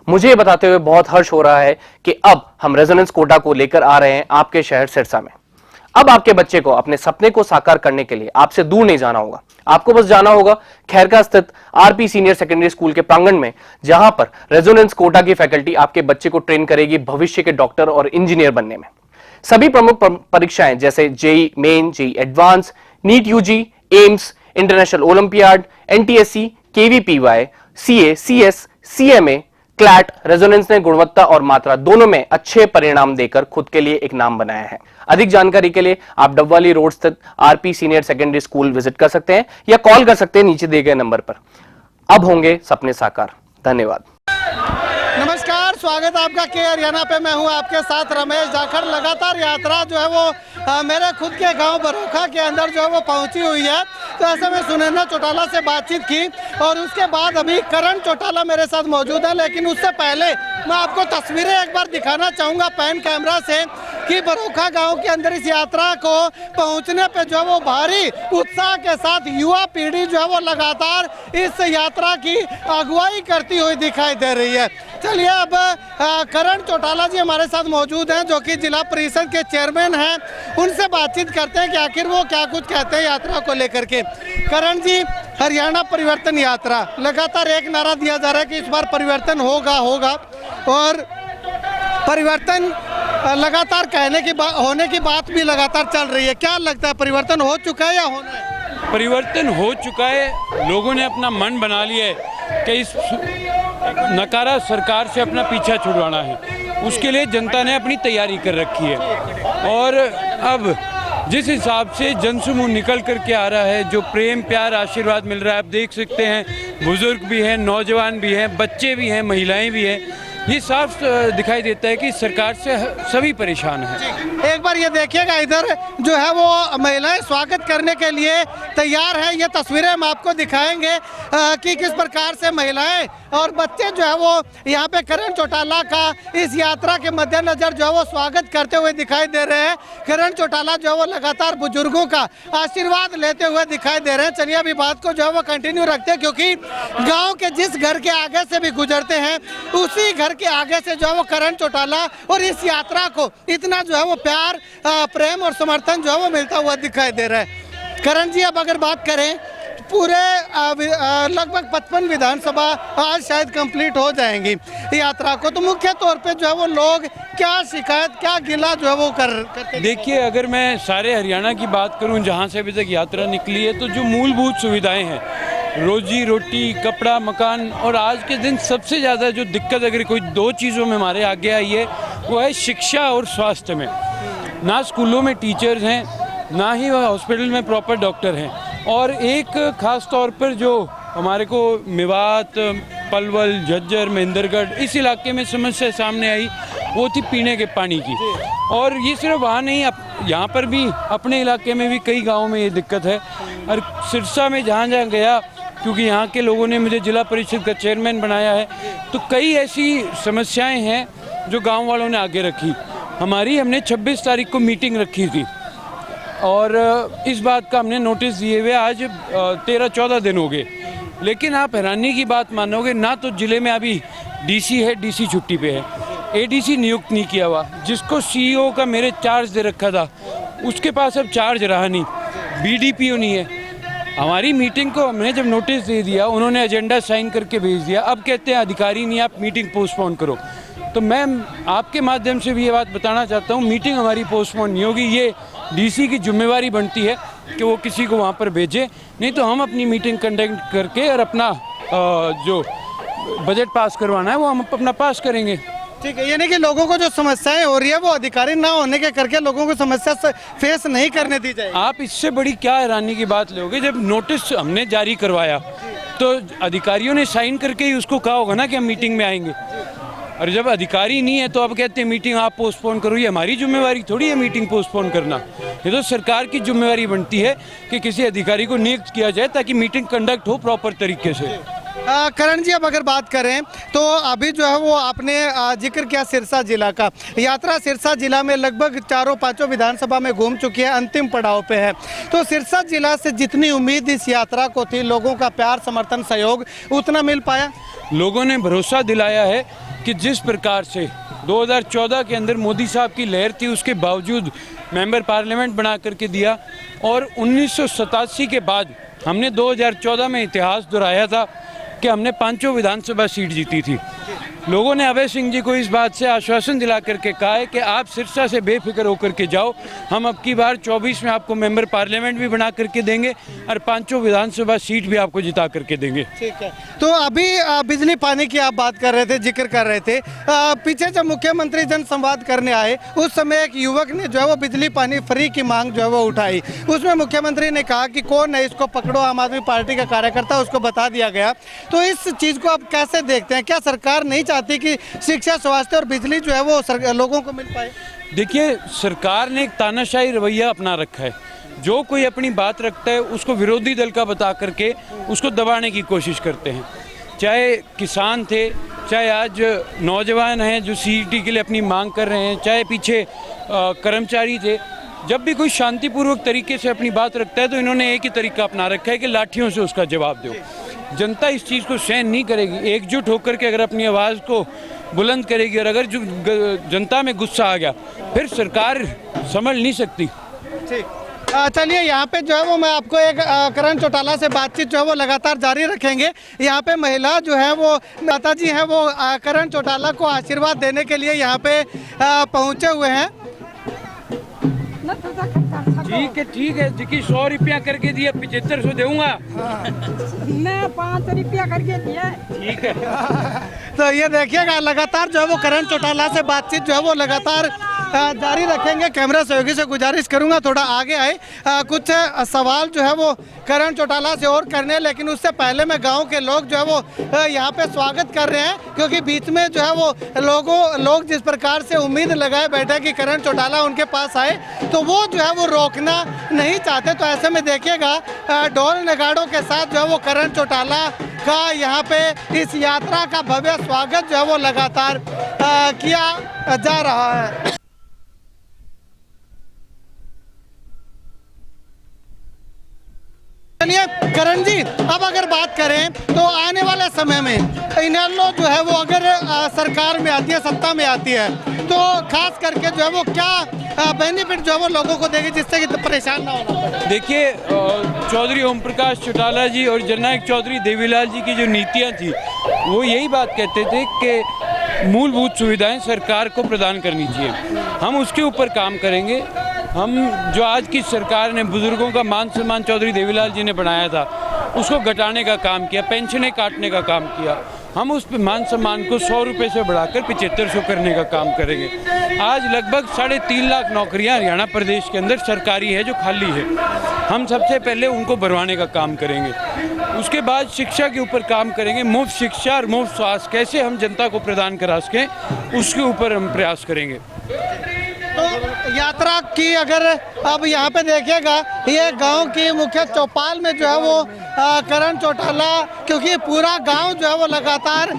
मुझे ये बताते हुए बहुत हर्ष हो रहा है कि अब हम रेजोनेंस कोटा को लेकर आ रहे हैं आपके शहर सिरसा में। अब आपके बच्चे को अपने सपने को साकार करने के लिए आपसे दूर नहीं जाना होगा। आपको बस जाना होगा खैरका स्थित आरपी सीनियर सेकेंडरी स्कूल के प्रांगण में, जहां पर रेजोनेंस कोटा की फैकल्टी आपके बच्चे को ट्रेन करेगी भविष्य के डॉक्टर और इंजीनियर बनने में। सभी प्रमुख परीक्षाएं जैसे JEE Main, JEE Advanced, NEET UG, AIIMS, international olympiad, NTSC, KVPY, CA, CS, CMA, CLAT, Resonance ने गुणवत्ता और मात्रा दोनों में अच्छे परिणाम देकर खुद के लिए एक नाम बनाया है। अधिक जानकारी के लिए आप डबवाली रोड स्थित RP senior secondary school visit कर सकते हैं या कॉल कर सकते हैं नीचे दिए गए नंबर पर। अब होंगे सपने साकार। धन्यवाद। नमस्कार, स्वागत है आपका के हरियाणा पे। मैं हूं आपके साथ रमेश जाखड़। लगातार यात्रा जो है वो मेरे खुद के गांव बरोखा के अंदर जो है वो पहुंची हुई है। तो ऐसे में सुनैना चौटाला से बातचीत की और उसके बाद अभी करण चौटाला मेरे साथ मौजूद है। लेकिन उससे पहले मैं आपको तस्वीरें एक बार दिखाना चाहूँगा पैन कैमरा से कि बरोखा गांव के अंदर इस यात्रा को पहुंचने पे जो है वो भारी उत्साह के साथ युवा पीढ़ी जो है वो लगातार इस यात्रा की अगुवाई करती हुई दिखाई दे रही है। चलिए अब करण चौटाला जी हमारे साथ मौजूद हैं, जो कि जिला परिषद के चेयरमैन हैं। उनसे बातचीत करते हैं कि आखिर वो क्या कुछ कहते हैं यात्रा को लेकर के। करण जी, हरियाणा परिवर्तन यात्रा, लगातार एक नारा दिया जा रहा है कि इस बार परिवर्तन होगा और परिवर्तन लगातार होने की बात भी लगातार चल रही है। क्या लगता है, परिवर्तन हो चुका है या होना है? परिवर्तन हो चुका है। लोगों ने अपना मन बना लिया है कि इस नकारा सरकार से अपना पीछा छुड़वाना है। उसके लिए जनता ने अपनी तैयारी कर रखी है और अब जिस हिसाब से जनसमूह निकल करके आ रहा है, जो प्रेम प्यार आशीर्वाद मिल रहा है, आप देख सकते हैं बुजुर्ग भी हैं, नौजवान भी हैं, बच्चे भी हैं, महिलाएं भी हैं। ये साफ दिखाई देता है कि सरकार से सभी परेशान हैं। एक बार ये देखिएगा, इधर जो है वो महिलाएं स्वागत करने के लिए तैयार हैं। ये तस्वीरें हम आपको दिखाएंगे कि किस प्रकार से महिलाएं और बच्चे जो है वो यहाँ पे करण चौटाला का इस यात्रा के मद्देनजर जो है वो स्वागत करते हुए दिखाई दे रहे हैं। करण चौटाला जो है वो लगातार बुजुर्गों का आशीर्वाद लेते हुए दिखाई दे रहे हैं। चलिए अभी बात को जो है वो कंटिन्यू रखते हैं, क्योंकि गाँव के जिस घर के आगे से भी गुजरते हैं उसी घर के आगे से जो है वो करण चौटाला और इस यात्रा को इतना जो है वो प्यार, प्रेम और समर्थन जो है वो मिलता हुआ दिखाई दे रहा है। करण जी, अब अगर बात करें पूरे लगभग 55 विधानसभा आज शायद कंप्लीट हो जाएंगी यात्रा को, तो मुख्य तौर पे जो है वो लोग क्या शिकायत, क्या गिला जो है वो करते? देखिए, अगर मैं सारे हरियाणा की बात करूं जहां से अभी तक यात्रा निकली है, तो जो मूलभूत सुविधाएं हैं, रोजी रोटी, कपड़ा, मकान, और आज के दिन सबसे ज़्यादा जो दिक्कत अगर कोई दो चीज़ों में हमारे आगे आई है वो है शिक्षा और स्वास्थ्य में। ना स्कूलों में टीचर्स हैं, ना ही हॉस्पिटल में प्रॉपर डॉक्टर हैं। और एक ख़ास तौर पर जो हमारे को मेवात, पलवल, झज्जर, महेंद्रगढ़ इस इलाके में समस्या सामने आई, वो थी पीने के पानी की। और ये सिर्फ वहाँ नहीं, यहाँ पर भी अपने इलाके में भी कई गाँवों में ये दिक्कत है। और सिरसा में जहाँ जहाँ गया, क्योंकि यहाँ के लोगों ने मुझे जिला परिषद का चेयरमैन बनाया है, तो कई ऐसी समस्याएं हैं जो गांव वालों ने आगे रखी। हमने 26 तारीख को मीटिंग रखी थी और इस बात का हमने नोटिस दिए हुए आज 13-14 दिन हो गए। लेकिन आप हैरानी की बात मानोगे, ना तो ज़िले में अभी डीसी है, डीसी छुट्टी पे है, एडीसी नियुक्त नहीं किया हुआ, जिसको सीईओ का मेरे चार्ज दे रखा था उसके पास अब चार्ज रहा नहीं, बीडीपीओ नहीं है। हमारी मीटिंग को हमने जब नोटिस दे दिया, उन्होंने एजेंडा साइन करके भेज दिया, अब कहते हैं अधिकारी नहीं, आप मीटिंग पोस्टपोन करो। तो मैं आपके माध्यम से भी ये बात बताना चाहता हूँ, मीटिंग हमारी पोस्टपोन नहीं होगी। ये डीसी की जिम्मेवारी बनती है कि वो किसी को वहाँ पर भेजे, नहीं तो हम अपनी मीटिंग कंडक्ट करके और अपना जो बजट पास करवाना है वो हम अपना पास करेंगे। ठीक है, यानी कि लोगों को जो समस्याएं हो रही है वो अधिकारी ना होने के करके लोगों को समस्या फेस नहीं करने दी जाए। आप इससे बड़ी क्या हैरानी की बात लोगे, जब नोटिस हमने जारी करवाया तो अधिकारियों ने साइन करके ही उसको कहा होगा ना कि हम मीटिंग में आएंगे। और जब अधिकारी नहीं है तो अब कहते हैं मीटिंग आप पोस्टपोन करो। ये हमारी जिम्मेवारी थोड़ी है मीटिंग पोस्टपोन करना, ये तो सरकार की जिम्मेवारी बनती है कि किसी अधिकारी को नियुक्त किया जाए ताकि मीटिंग कंडक्ट हो प्रॉपर तरीके से। करण जी, अब अगर बात करें तो अभी जो है वो आपने जिक्र किया सिरसा जिला का, यात्रा सिरसा जिला में लगभग 4-5 विधानसभा में घूम चुकी है, अंतिम पड़ाव पे है। तो सिरसा जिला से जितनी उम्मीद इस यात्रा को थी, लोगों का प्यार, समर्थन, सहयोग उतना मिल पाया? लोगों ने भरोसा दिलाया है कि जिस प्रकार से 2014 के अंदर मोदी साहब की लहर थी, उसके बावजूद मेंबर पार्लियामेंट बना करके दिया, और 1987 के बाद हमने 2014 में इतिहास दोहराया था कि हमने 5 विधानसभा सीट जीती थी। लोगों ने अभय सिंह जी को इस बात से आश्वासन दिला करके कहा है कि आप सिरसा से बेफिक्र होकर के जाओ, हम अब की बार 24 में आपको मेंबर पार्लियामेंट भी बना करके देंगे और 5 विधानसभा सीट भी आपको जिता करके देंगे। ठीक है, तो अभी बिजली पानी की आप बात कर रहे थे, जिक्र कर रहे थे, पीछे जब मुख्यमंत्री जनसंवाद करने आए उस समय एक युवक ने जो है वो बिजली पानी फ्री की मांग जो है वो उठाई। उसमें मुख्यमंत्री ने कहा कि कौन है इसको पकड़ो, आम आदमी पार्टी का कार्यकर्ता, उसको बता दिया गया। तो इस चीज़ को आप कैसे देखते हैं? क्या सरकार नहीं चाहती कि शिक्षा, स्वास्थ्य और बिजली जो है वो लोगों को मिल पाए? देखिए, सरकार ने एक तानाशाही रवैया अपना रखा है। जो कोई अपनी बात रखता है उसको विरोधी दल का बता करके उसको दबाने की कोशिश करते हैं। चाहे किसान थे, चाहे आज नौजवान हैं जो सीईटी के लिए अपनी मांग कर रहे हैं, चाहे पीछे कर्मचारी थे, जब भी कोई शांतिपूर्वक तरीके से अपनी बात रखता है तो इन्होंने एक ही तरीका अपना रखा है कि लाठियों से उसका जवाब दो। जनता इस चीज़ को सहन नहीं करेगी। एकजुट होकर के अगर अपनी आवाज़ को बुलंद करेगी और अगर जो जनता में गुस्सा आ गया फिर सरकार संभल नहीं सकती। ठीक, चलिए यहाँ पे जो है वो मैं आपको एक करण चौटाला से बातचीत जो है वो लगातार जारी रखेंगे। यहाँ पे महिला जो है वो माता जी हैं, वो करण चौटाला को आशीर्वाद देने के लिए यहाँ पे पहुँचे हुए हैं। ठीक है जिकी 100 रुपया करके दिया, 7500 दूंगा। मैं 5 रुपया करके दिया। ठीक है। तो ये देखिएगा, लगातार जो है वो करण चौटाला से बातचीत जो है वो लगातार जारी रखेंगे। कैमरा सहयोगी से गुजारिश करूंगा थोड़ा आगे आए, कुछ सवाल जो है वो करण चौटाला से और करने, लेकिन उससे पहले मैं गांव के लोग जो है वो यहाँ पे स्वागत कर रहे हैं, क्योंकि बीच में जो है वो लोग जिस प्रकार से उम्मीद लगाए बैठे कि करण चौटाला उनके पास आए, तो वो जो है वो रोकना नहीं चाहते। तो ऐसे में देखिएगा ढोल नगाड़ों के साथ जो है वो करण चौटाला का यहाँ पे इस यात्रा का भव्य स्वागत जो है वो लगातार किया जा रहा है। चलिए करण जी, अब अगर बात करें तो आने वाले समय में इनेलो जो है वो अगर सरकार में आती है, सत्ता में आती है, तो खास करके जो है वो क्या बेनिफिट जो है वो लोगों को देगी जिससे कि परेशान ना होना पड़े? देखिए, चौधरी ओम प्रकाश चौटाला जी और जननायक चौधरी देवीलाल जी की जो नीतियाँ थी वो यही बात कहते थे कि मूलभूत सुविधाएं सरकार को प्रदान करनी चाहिए। हम उसके ऊपर काम करेंगे। हम जो आज की सरकार ने बुजुर्गों का मान सम्मान चौधरी देवीलाल जी ने बनाया था उसको घटाने का काम किया, पेंशनें काटने का काम किया। हम उस मान सम्मान को 100 रुपये से बढ़ाकर 7500 करने का काम करेंगे। आज लगभग 3.5 लाख नौकरियां हरियाणा प्रदेश के अंदर सरकारी है जो खाली है, हम सबसे पहले उनको भरवाने का काम करेंगे। उसके बाद शिक्षा के ऊपर काम करेंगे। मुफ्त शिक्षा और मुफ्त स्वास्थ्य कैसे हम जनता को प्रदान करा सकें उसके ऊपर हम प्रयास करेंगे। तो यात्रा की अगर अब यहाँ पे देखिएगा, ये गांव की मुख्य चौपाल में जो है वो करण चौटाला, क्योंकि पूरा गांव जो है वो लगातार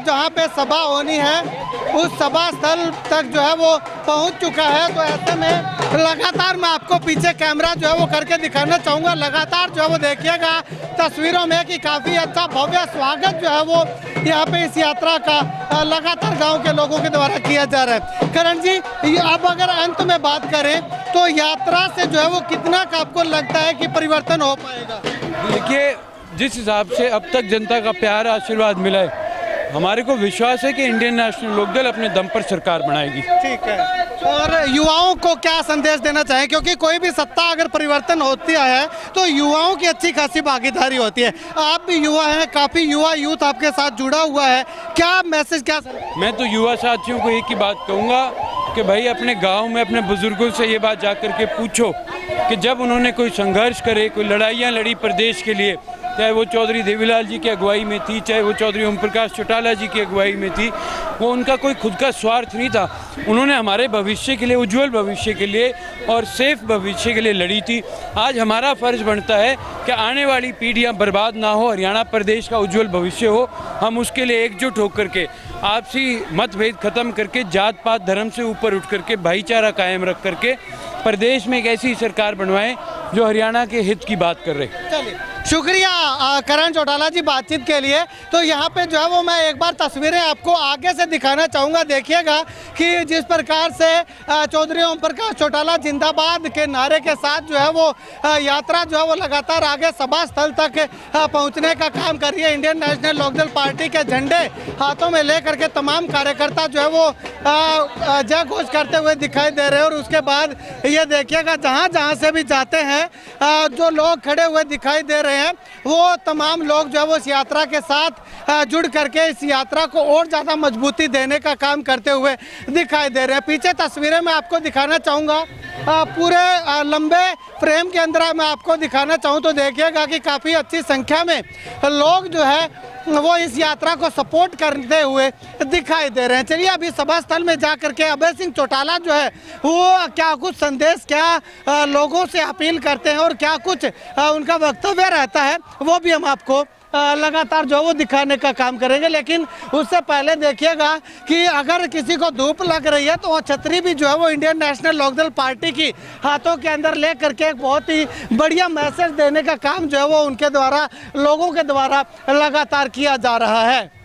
जहाँ पे सभा होनी है उस सभा स्थल तक जो है वो पहुँच चुका है। तो ऐसे में लगातार मैं आपको पीछे कैमरा जो है वो करके दिखाना चाहूँगा। लगातार जो है वो देखिएगा तस्वीरों में कि काफ़ी अच्छा भव्य स्वागत जो है वो यहाँ पे इस यात्रा का लगातार गांव के लोगों के द्वारा किया जा रहा है। करण जी, अब अगर अंत में बात करें तो यात्रा से जो है वो कितना का आपको लगता है कि परिवर्तन हो पाएगा? देखिए, जिस हिसाब से अब तक जनता का प्यार आशीर्वाद मिला है, हमारे को विश्वास है कि इंडियन नेशनल लोकदल अपने दम पर सरकार बनाएगी। ठीक है, और युवाओं को क्या संदेश देना चाहें, क्योंकि कोई भी सत्ता अगर परिवर्तन होती है तो युवाओं की अच्छी खासी भागीदारी होती है। आप भी युवा हैं, काफ़ी युवा यूथ आपके साथ जुड़ा हुआ है, क्या मैसेज, क्या संदेश? मैं तो युवा साथियों को एक ही बात कहूँगा कि भाई अपने गांव में अपने बुजुर्गों से ये बात जा कर के पूछो कि जब उन्होंने कोई संघर्ष करे, कोई लड़ाइयाँ लड़ी प्रदेश के लिए, चाहे वो चौधरी देवीलाल जी की अगुवाई में थी, चाहे वो चौधरी ओम प्रकाश चौटाला जी की अगुवाई में थी, वो उनका कोई खुद का स्वार्थ नहीं था। उन्होंने हमारे भविष्य के लिए, उज्जवल भविष्य के लिए और सेफ भविष्य के लिए लड़ी थी। आज हमारा फ़र्ज़ बनता है कि आने वाली पीढ़ियां बर्बाद ना हो, हरियाणा प्रदेश का उज्जवल भविष्य हो। हम उसके लिए एकजुट होकर के आपसी मतभेद ख़त्म करके, जात पात धर्म से ऊपर उठ करके भाईचारा कायम रख करके प्रदेश में एक ऐसी सरकार बनवाएं जो हरियाणा के हित की बात कर रहे। चलिए, शुक्रिया करण चौटाला जी बातचीत के लिए। तो यहाँ पे जो है वो मैं एक बार तस्वीरें आपको आगे से दिखाना चाहूँगा। देखिएगा कि जिस प्रकार से चौधरी ओम प्रकाश चौटाला जिंदाबाद के नारे के साथ जो है वो यात्रा जो है वो लगातार आगे सभा स्थल तक पहुँचने का काम कर रही है। इंडियन नेशनल लोकदल पार्टी के झंडे हाथों में लेकर के तमाम कार्यकर्ता जो है वो जय घोष करते हुए दिखाई दे रहे हैं। और उसके बाद ये देखिएगा जहाँ जहाँ से भी जाते हैं जो लोग खड़े हुए दिखाई दे रहे हैं वो तमाम लोग जो है वो इस यात्रा के साथ जुड़ करके इस यात्रा को और ज़्यादा मजबूती देने का काम करते हुए दिखाई दे रहे हैं। पीछे तस्वीरें मैं आपको दिखाना चाहूँगा, पूरे लंबे फ्रेम के अंदर मैं आपको दिखाना चाहूँ तो देखिएगा कि काफ़ी अच्छी संख्या में लोग जो है वो इस यात्रा को सपोर्ट करते हुए दिखाई दे रहे हैं। चलिए अभी सभा स्थल में जा करके अभय सिंह चौटाला जो है वो क्या कुछ संदेश, क्या लोगों से अपील करते हैं और क्या कुछ उनका वक्तव्य रहता है वो भी हम आपको लगातार जो वो दिखाने का काम करेंगे। लेकिन उससे पहले देखिएगा कि अगर किसी को धूप लग रही है तो वो छतरी भी जो है वो इंडियन नेशनल लोकदल पार्टी की हाथों के अंदर ले करके एक बहुत ही बढ़िया मैसेज देने का काम जो है वो उनके द्वारा, लोगों के द्वारा लगातार किया जा रहा है।